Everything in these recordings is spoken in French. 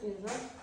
Exato.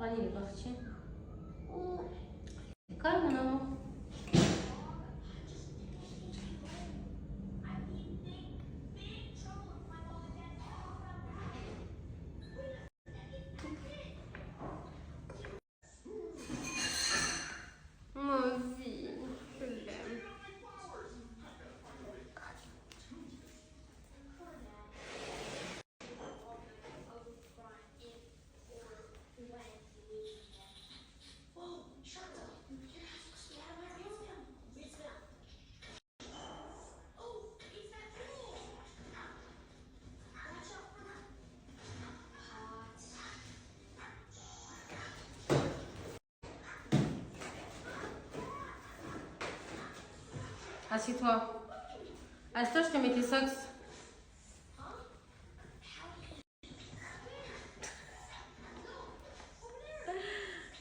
Allez, il est parti. Calme, non? Ma vie, je l'aime. Assieds-toi. Assieds-toi, je te mets tes socks.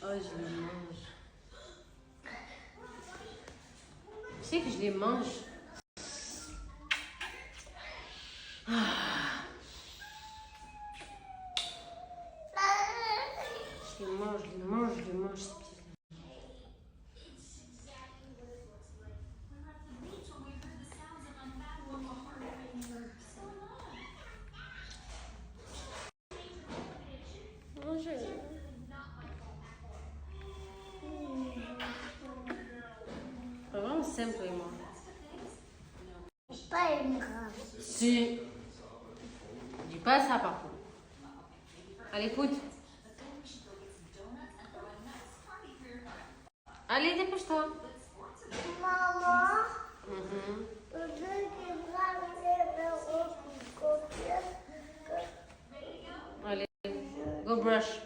Oh, je les mange. Tu sais que je les mange. Je les mange, je les mange, je les mange. C'est vraiment simple, moi. Pas une grave. Si. Dis pas ça, par contre. Allez, écoute. Allez, dépêche-toi. Maman, Mhm. je veux qu'il va me copier. Allez, go brush.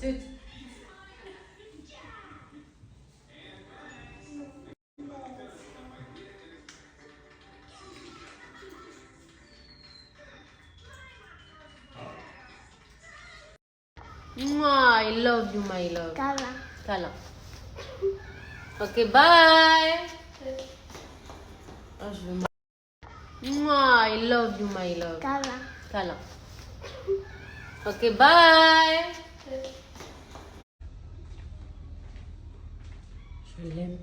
Zut. Mouah, I love you, my love. Câlin. Câlin. Ok, bye. Oh, je veux... Mouah, I love you, my love. Câlin. Câlin. Ok, bye. Je l'aime.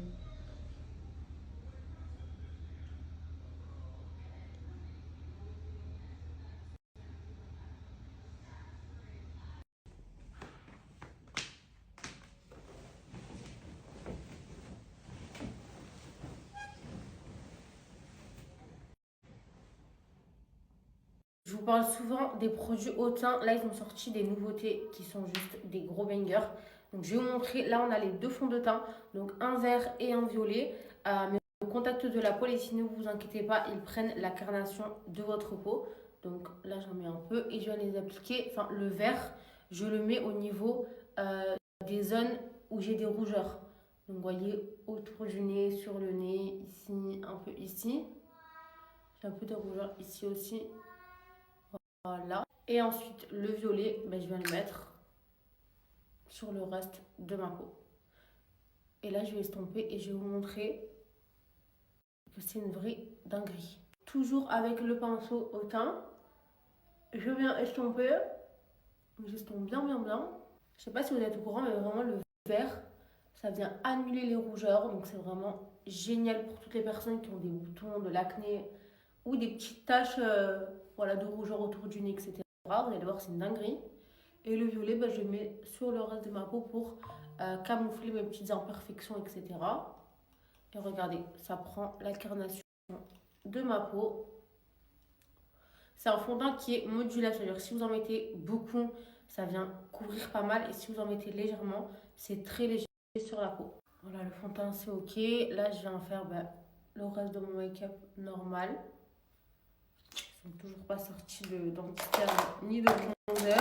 Je vous parle souvent des produits haut de teint. Là, ils ont sorti des nouveautés qui sont juste des gros bangers. Donc, je vais vous montrer. Là, on a les deux fonds de teint. Donc, un vert et un violet. Mais au contact de la peau, et si ne vous inquiétez pas, ils prennent la carnation de votre peau. Donc, là, j'en mets un peu et je vais les appliquer. Enfin, le vert, je le mets au niveau des zones où j'ai des rougeurs. Donc, vous voyez, autour du nez, sur le nez, ici, un peu ici. J'ai un peu de rougeur ici aussi. Voilà. Et ensuite, le violet, ben, je vais le mettre sur le reste de ma peau. Et là, je vais estomper et je vais vous montrer que c'est une vraie dinguerie. Toujours avec le pinceau au teint, je viens estomper. J'estompe bien, bien, bien. Je sais pas si vous êtes au courant, mais vraiment le vert, ça vient annuler les rougeurs. Donc, c'est vraiment génial pour toutes les personnes qui ont des boutons, de l'acné ou des petites taches voilà, de rougeur autour du nez, etc. Vous allez voir, c'est une dinguerie. Et le violet, ben, je le mets sur le reste de ma peau pour camoufler mes petites imperfections, etc. Et regardez, ça prend la carnation de ma peau. C'est un fond de teint qui est modulable, c'est-à-dire si vous en mettez beaucoup, ça vient couvrir pas mal. Et si vous en mettez légèrement, c'est très léger sur la peau. Voilà, le fond de teint, c'est ok. Là, je viens faire le reste de mon make-up normal. Ils sont toujours pas sortis de dentaire ni de bronzer.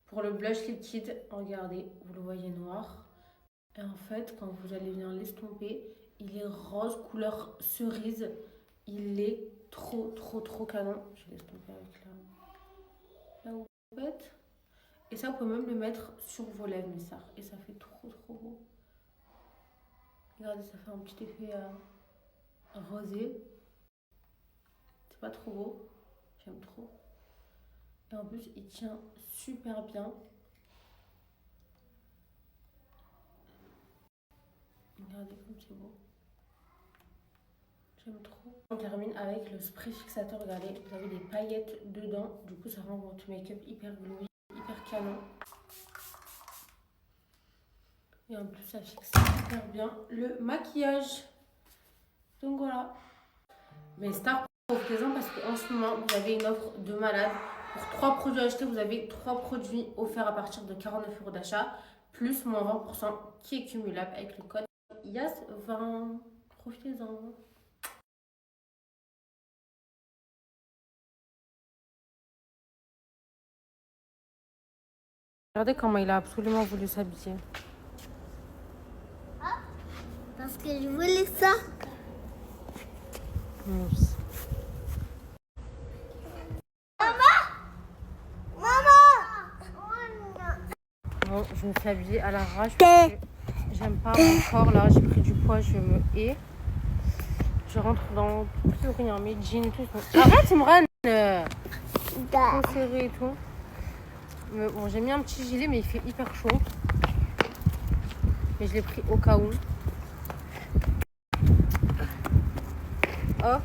Pour le blush liquide, regardez, vous le voyez noir. Et en fait, quand vous allez venir l'estomper, il est rose, couleur cerise. Il est trop, trop, trop canon. Je vais l'estomper avec la houppette. Et ça, vous pouvez même le mettre sur vos lèvres, mais ça. Et ça fait trop, trop beau. Regardez, ça fait un petit effet rosé. C'est pas trop beau. J'aime trop. Et en plus, il tient super bien. Regardez comme c'est beau. J'aime trop. On termine avec le spray fixateur. Regardez, vous avez des paillettes dedans. Du coup, ça rend votre make-up hyper glowy, hyper canon. Et en plus, ça fixe hyper bien le maquillage. Donc voilà. Mais Star, profitez-en parce qu'en ce moment, vous avez une offre de malade. Pour 3 produits achetés, vous avez 3 produits offerts à partir de 49 € d'achat, plus moins 20% qui est cumulable avec le code YAS20. Profitez-en. Regardez comment il a absolument voulu s'habiller. Parce que je voulais ça. Bon, je me suis habillée à l'arrache parce que j'aime pas mon corps là, j'ai pris du poids, je me hais. Je rentre dans plus rien, mes jeans et tout. Arrête, Imran! Trop serré et tout. Mais bon, j'ai mis un petit gilet, mais il fait hyper chaud. Mais je l'ai pris au cas où. Oh,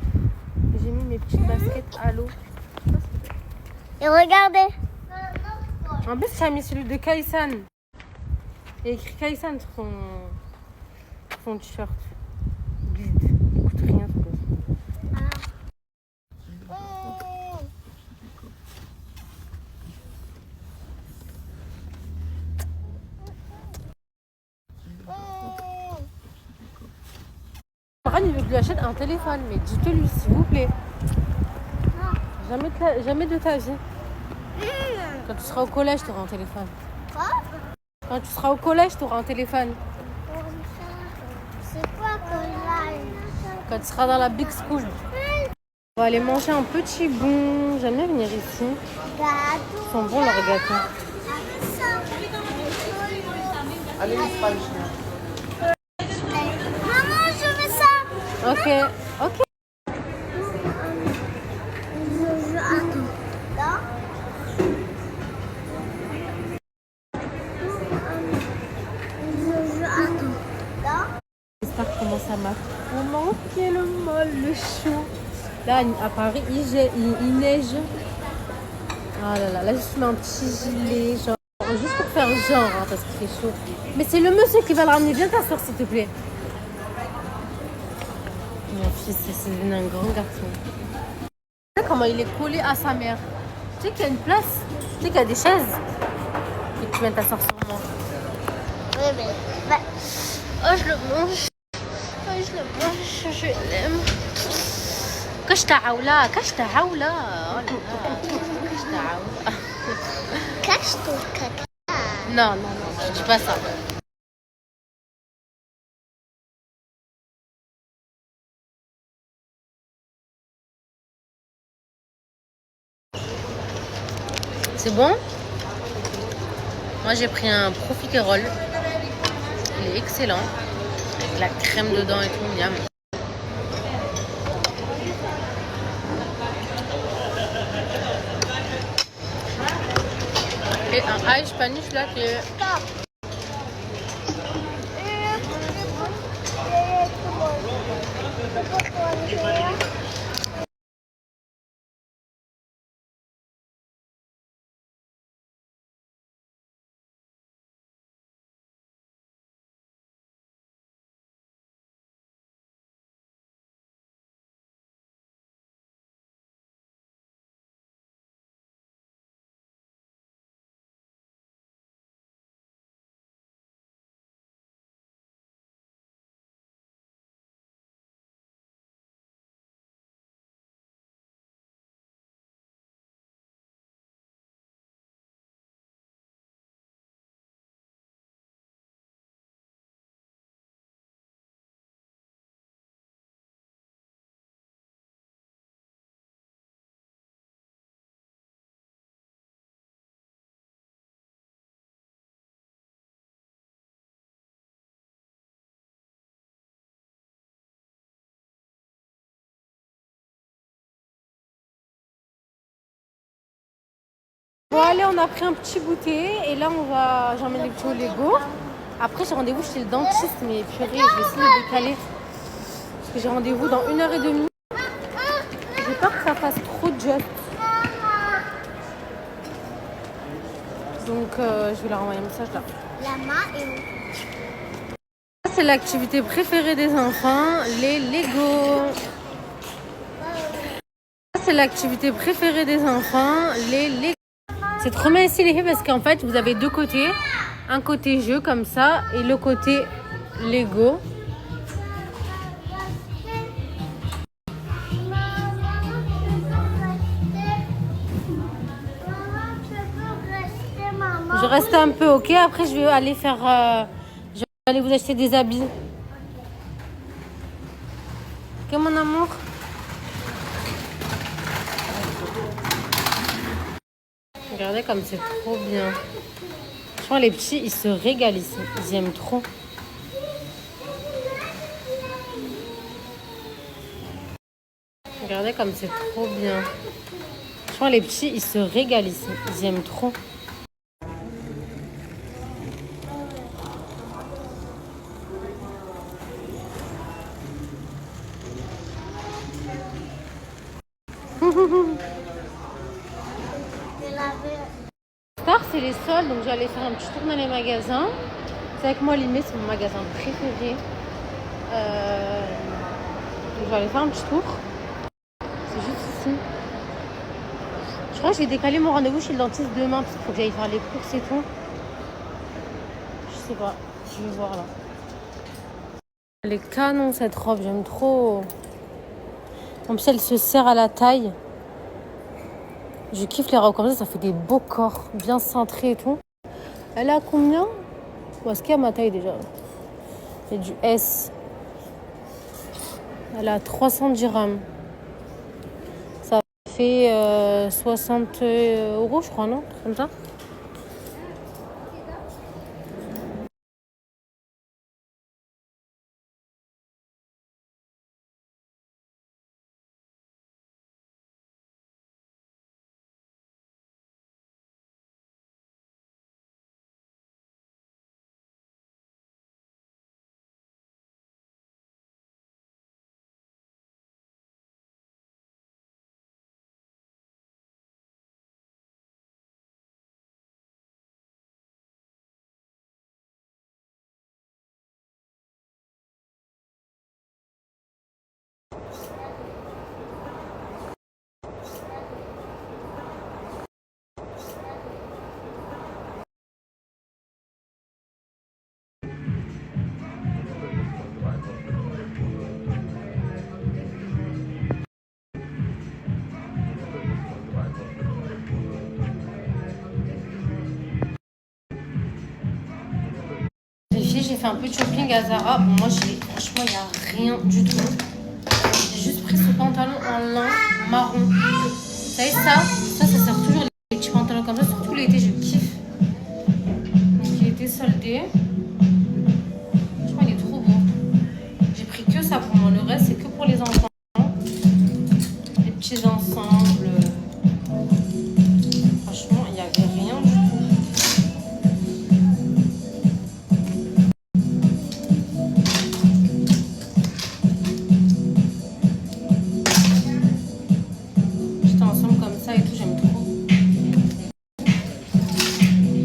j'ai mis mes petites baskets à l'eau. Et regardez. En plus, j'ai mis celui de Kaisan. Il y a écrit Kaisan sur son t-shirt. Guide. Il coûte rien, ce gosse. Imran, il veut que je lui achète un téléphone, mais dites-le lui, s'il vous plaît. Jamais de ta vie. Quand tu seras au collège, tu auras un téléphone. Quoi? Quand tu seras au collège, tu auras un téléphone. C'est quoi collage? Quand tu seras dans la big school. On va aller manger un petit bon. J'aime bien venir ici. Gâteau. Ils sont bons leurs gâteaux. Allez, Espagne. Maman, je veux ça. Ok, ok. Attends. Là. Attends. Là. J'espère comment ça marche. Comment est le mal, le chaud. Là, à Paris, il neige. Ah là là, là, je mets un petit gilet, genre, juste pour faire genre, hein, parce qu'il fait chaud. Mais c'est le monsieur qui va le ramener. Viens t'asseoir, s'il te plaît. Mon fils, c'est devenu un grand garçon. Tu sais comment il est collé à sa mère. Tu sais qu'il y a une place, tu sais qu'il y a des chaises. Et que tu viens t'asseoir sur moi. Oui, mais. Bah. Oh, je le mange. Oh, je le mange, je l'aime. كشت عولة كشت عولة كشت عولة. Cache ton caca. Non, non, non, je dis pas ça. C'est bon? Moi j'ai pris un profiterole. Il est excellent. Avec la crème dedans et tout, miam. Et un ice paniche là qui est... Stop. Bon allez, on a pris un petit goûter et là j'emmène les petits au Lego. Après j'ai rendez-vous chez le dentiste, mais purée, je vais essayer de décaler. Parce que j'ai rendez-vous dans 1h30. J'ai peur que ça fasse trop de jet. Donc je vais leur envoyer un message là. La main est où? C'est l'activité préférée des enfants, les Lego. C'est l'activité préférée des enfants, les Lego. C'est trop bien ici les filles parce qu'en fait vous avez deux côtés. Un côté jeu comme ça et le côté Lego. Je reste un peu, ok. Après je vais aller faire... je vais aller vous acheter des habits. Ok mon amour? Regardez comme c'est trop bien. Franchement, les petits, ils se régalent ici. Ils aiment trop. Regardez comme c'est trop bien. Franchement, les petits, ils se régalent ici. Ils aiment trop. Star, c'est les soldes, donc j'allais faire un petit tour dans les magasins. C'est avec moi, Limé, c'est mon magasin préféré. Donc je vais aller faire un petit tour. C'est juste ici. Je crois que je vais décaler mon rendez-vous chez le dentiste demain parce qu'il faut que j'aille faire les courses et tout. Je sais pas, je vais voir là. Elle est canon cette robe, j'aime trop. En plus, elle se serre à la taille. Je kiffe les robes comme ça fait des beaux corps, bien cintrés et tout. Elle a combien? Est-ce qu'il y a ma taille déjà? Il y a du S. Elle a 310 dirhams. Ça fait 60 euros, je crois, non? Comme ça. J'ai fait un peu de shopping à Zara. Bon, moi, franchement, il n'y a rien du tout. J'ai juste pris ce pantalon en lin marron. Vous savez, ça sert toujours les petits pantalons comme ça. Surtout l'été, je kiffe. Donc, il était soldé. Franchement, il est trop beau. J'ai pris que ça pour moi. Le reste, c'est que pour les enfants. Les petits ensembles. Franchement, il n'y avait rien du tout.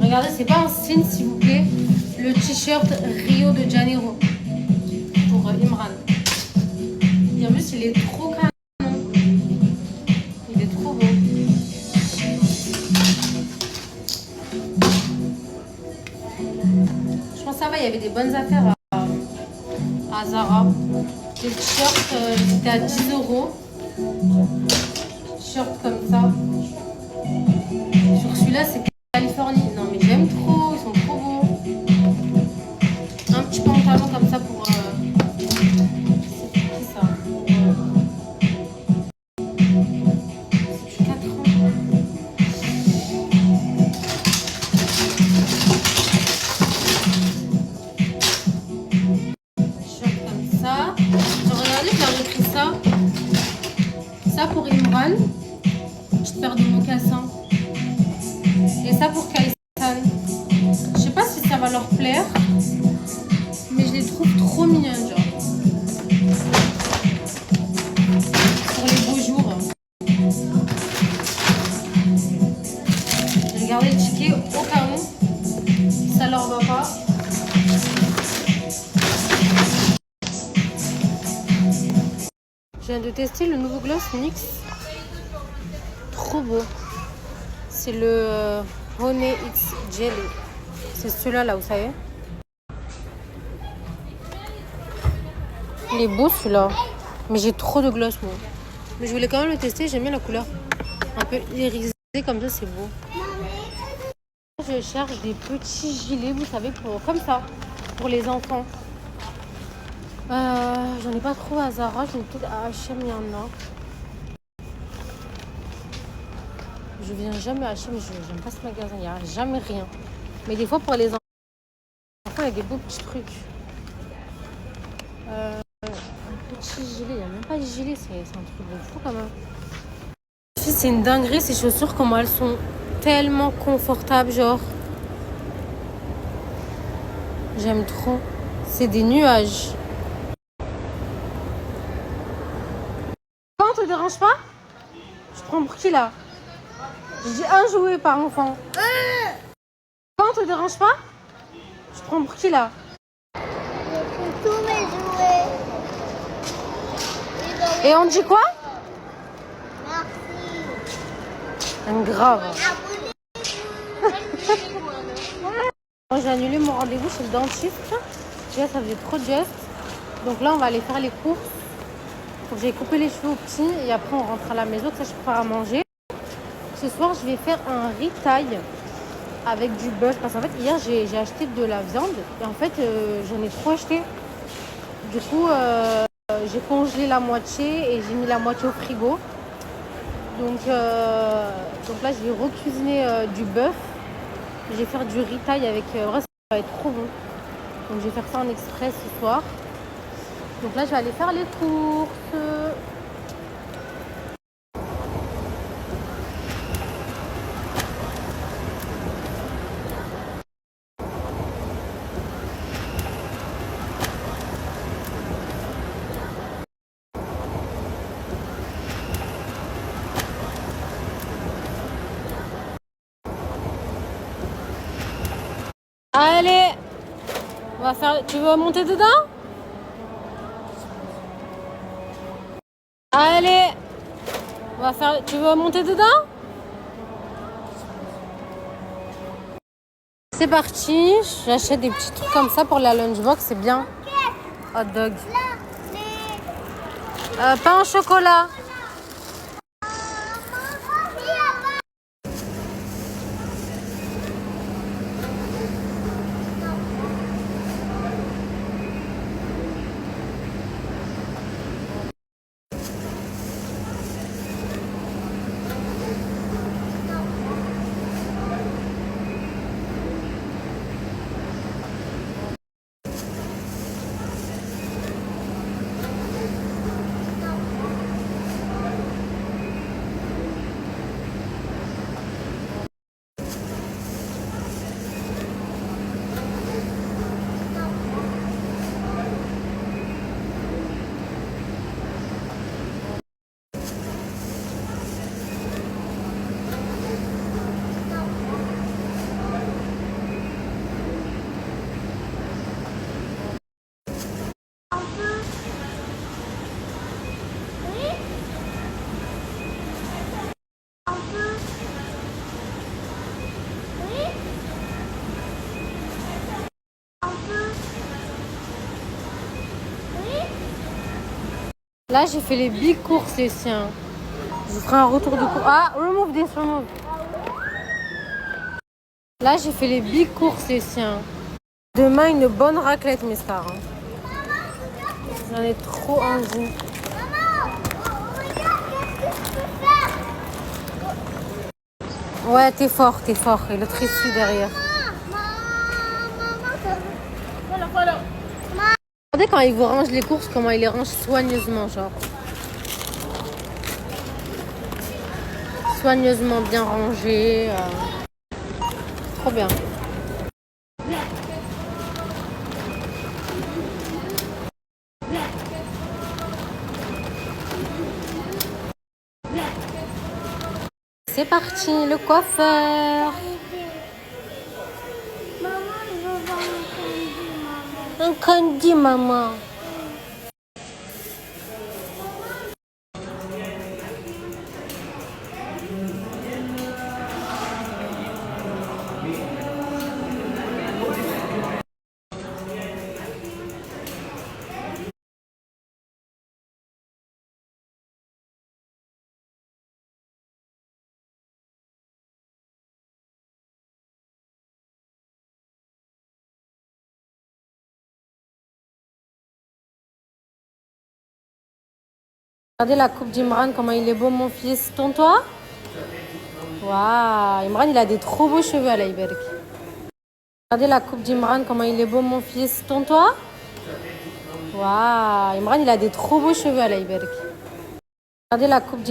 Regardez, c'est pas un signe, s'il vous plaît, le t-shirt Rio de Janeiro pour Imran. Et en plus, il est trop canon. Il est trop beau. Je pense que ça va, il y avait des bonnes affaires à Zara. Des t-shirts, c'était à 10 €. T-shirt comme ça. Sur celui-là, c'est Californie. Non, mais j'aime trop, ils sont trop beaux. Un petit pantalon comme ça pour. C'est qui ça? C'est 4 ans. Shirt comme ça. Regardez, je leur ai pris ça. Ça pour Imran. Petite paire de mocassins. Et ça pour Kaisan. Je sais pas si ça va leur plaire, mais je les trouve trop mignonnes, genre. Pour les beaux jours. J'ai gardé le ticket au cas où ça leur va pas. Je viens de tester le nouveau gloss NYX. Trop beau. C'est le Honey X Jelly. C'est celui-là, là, vous savez. Il est beau, celui-là. Mais j'ai trop de gloss, moi. Mais je voulais quand même le tester. J'aime bien la couleur. Un peu irisé, comme ça, c'est beau. Je cherche des petits gilets, vous savez, comme ça, pour les enfants. J'en ai pas trouvé à Zara. J'en ai peut-être à H&M, il y en a. Je viens jamais à H&M, j'aime pas ce magasin, il n'y a jamais rien. Mais des fois pour les enfants, il y a des beaux petits trucs. Un petit gilet, il n'y a même pas de gilet, c'est un truc de fou quand même. C'est une dinguerie ces chaussures, comment elles sont tellement confortables, genre. J'aime trop. C'est des nuages. Quand on te dérange pas? Je prends pour qui là? J'ai dit un jouet par enfant. Quand on te dérange pas? Je prends pour qui là? Je prends tous mes jouets. Et on dit quoi? Merci. Grave. J'ai annulé mon rendez-vous chez le dentiste. Déjà, ça faisait trop de gestes. Donc là, on va aller faire les courses. Faut que j'aille couper les cheveux aux petits et après, on rentre à la maison. Que ça, je prépare à manger. Ce soir, je vais faire un riz thaï avec du bœuf. Parce qu'en fait, hier, j'ai acheté de la viande. Et en fait, j'en ai trop acheté. Du coup, j'ai congelé la moitié et j'ai mis la moitié au frigo. Donc là, je vais recuisiner du bœuf. Je vais faire du riz thaï avec... vrai, ça va être trop bon. Donc, je vais faire ça en express ce soir. Donc là, je vais aller faire les courses. Allez, on va faire... Tu veux monter dedans? Allez, on va faire... Tu veux monter dedans? C'est parti, j'achète des petits trucs comme ça pour la lunchbox, c'est bien. Hot dog. Pain au chocolat. Là, j'ai fait les big courses ici. Hein. Je vous ferai un retour de course. Ah, remove this, remove. Là, j'ai fait les big courses ici. Hein. Demain, une bonne raclette, mes stars. Hein. J'en ai trop envie. Ouais, t'es fort. Et l'autre ici derrière. Regardez quand il vous range les courses, comment il les range soigneusement, genre. Soigneusement bien rangé. Trop bien. C'est parti, le coiffeur. Maman, je veux voir Un candy, maman. Regardez la coupe d'Imran, comment il est beau, mon fils. Tourne-toi. Waouh, Imran, il a des trop beaux cheveux à l'Iberk. Regardez la coupe d'Imran, comment il est beau, mon fils. Tourne-toi. Waouh, Imran, il a des trop beaux cheveux à l'Iberk. Regardez la coupe d'Imran.